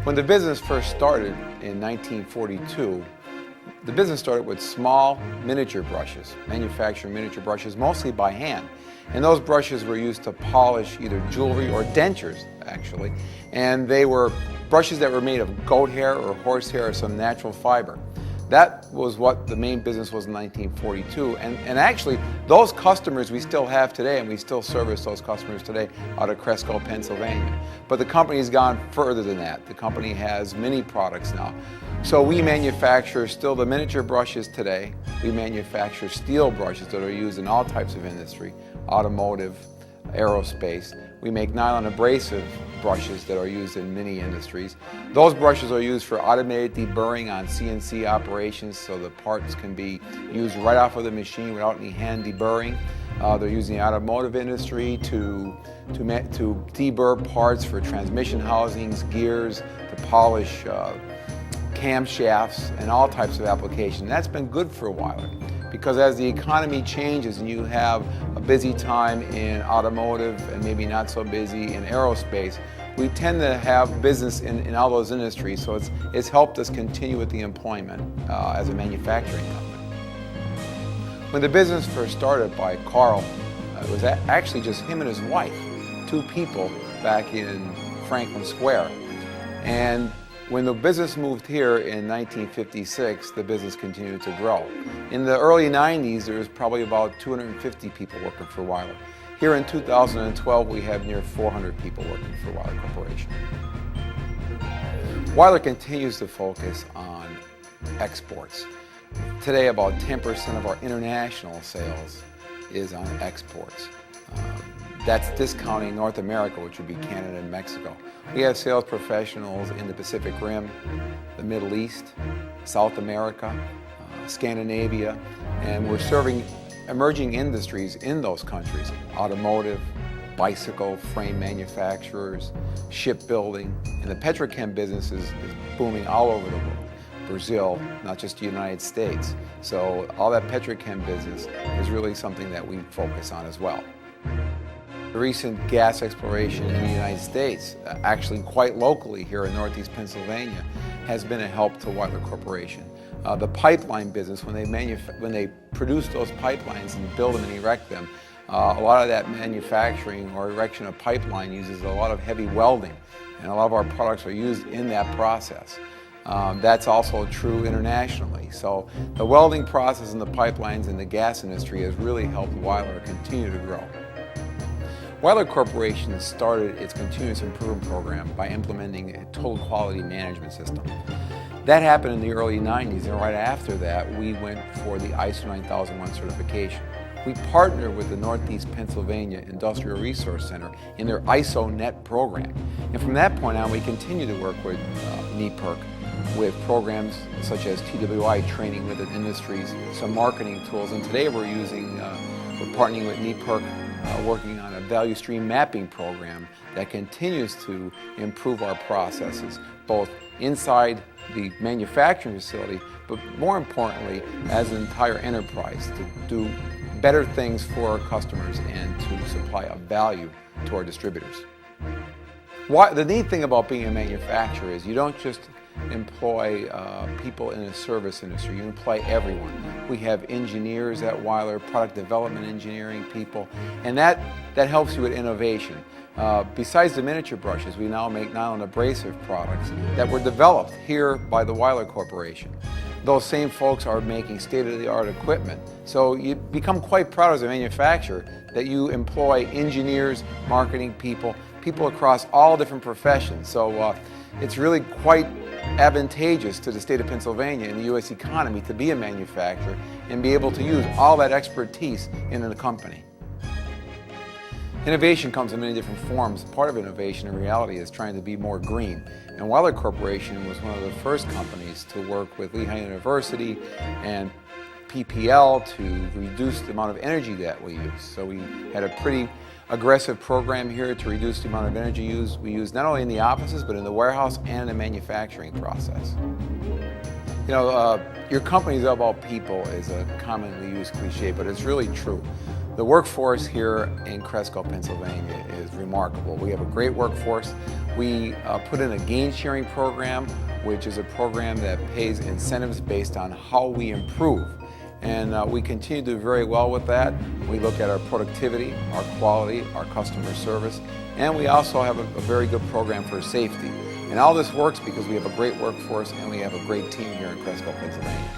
When the business first started in 1942, the business started with small miniature brushes, manufacturing miniature brushes mostly by hand. And those brushes were used to polish either jewelry or dentures, actually. And they were brushes that were made of goat hair or horse hair or some natural fiber. That was what the main business was in 1942. And actually, those customers we still have today, and we still service those customers today out of Cresco, Pennsylvania. But the company's gone further than that. The company has many products now. So we manufacture still the miniature brushes today. We manufacture steel brushes that are used in all types of industry, automotive, aerospace. We make nylon abrasive brushes that are used in many industries. Those brushes are used for automated deburring on CNC operations, so the parts can be used right off of the machine without any hand deburring. They're used in the automotive industry to deburr parts for transmission housings, gears, to polish camshafts, and all types of applications. That's been good for Weiler, because as the economy changes and you have a busy time in automotive and maybe not so busy in aerospace, we tend to have business in all those industries, so it's helped us continue with the employment as a manufacturing company. When the business first started by Carl, it was actually just him and his wife, two people back in Franklin Square. And when the business moved here in 1956, the business continued to grow. In the early 90s, there was probably about 250 people working for Weiler. Here in 2012, we have near 400 people working for Weiler Corporation. Weiler continues to focus on exports. Today, about 10% of our international sales is on exports. That's discounting North America, which would be Canada and Mexico. We have sales professionals in the Pacific Rim, the Middle East, South America, Scandinavia, and we're serving emerging industries in those countries: automotive, bicycle frame manufacturers, shipbuilding, and the petrochem business is booming all over the world. Brazil, not just the United States. So all that petrochem business is really something that we focus on as well. The recent gas exploration in the United States, actually quite locally here in Northeast Pennsylvania, has been a help to Weiler Corporation. The pipeline business, when they produce those pipelines and build them and erect them, a lot of that manufacturing or erection of pipeline uses a lot of heavy welding, and a lot of our products are used in that process. That's also true internationally. So the welding process in the pipelines in the gas industry has really helped Weiler continue to grow. Weiler Corporation started its continuous improvement program by implementing a total quality management system. That happened in the early 90s, and right after that, we went for the ISO 9001 certification. We partnered with the Northeast Pennsylvania Industrial Resource Center in their ISO Net program. And from that point on, we continue to work with NEPIRC with programs such as TWI, training with industries, some marketing tools, and today we're partnering with NEPIRC, working on a value stream mapping program that continues to improve our processes, both inside the manufacturing facility, but more importantly, as an entire enterprise, to do better things for our customers and to supply a value to our distributors. The neat thing about being a manufacturer is you don't just employ people in the service industry, you employ everyone. We have engineers at Weiler, product development engineering people, and that helps you with innovation. Besides the miniature brushes, we now make nylon abrasive products that were developed here by the Weiler Corporation. Those same folks are making state-of-the-art equipment. So you become quite proud as a manufacturer that you employ engineers, marketing people across all different professions. So it's really quite advantageous to the state of Pennsylvania and the U.S. economy to be a manufacturer and be able to use all that expertise in the company. Innovation comes in many different forms. Part of innovation in reality is trying to be more green. And Weiler Corporation was one of the first companies to work with Lehigh University and PPL to reduce the amount of energy that we use. So we had a pretty aggressive program here to reduce the amount of energy we use not only in the offices but in the warehouse and in the manufacturing process. You know, your company's all about people is a commonly used cliche, but it's really true. The workforce here in Cresco, Pennsylvania is remarkable. We have a great workforce. We put in a gain sharing program, which is a program that pays incentives based on how we improve. And we continue to do very well with that. We look at our productivity, our quality, our customer service, and we also have a very good program for safety. And all this works because we have a great workforce and we have a great team here in Cresco, Pennsylvania.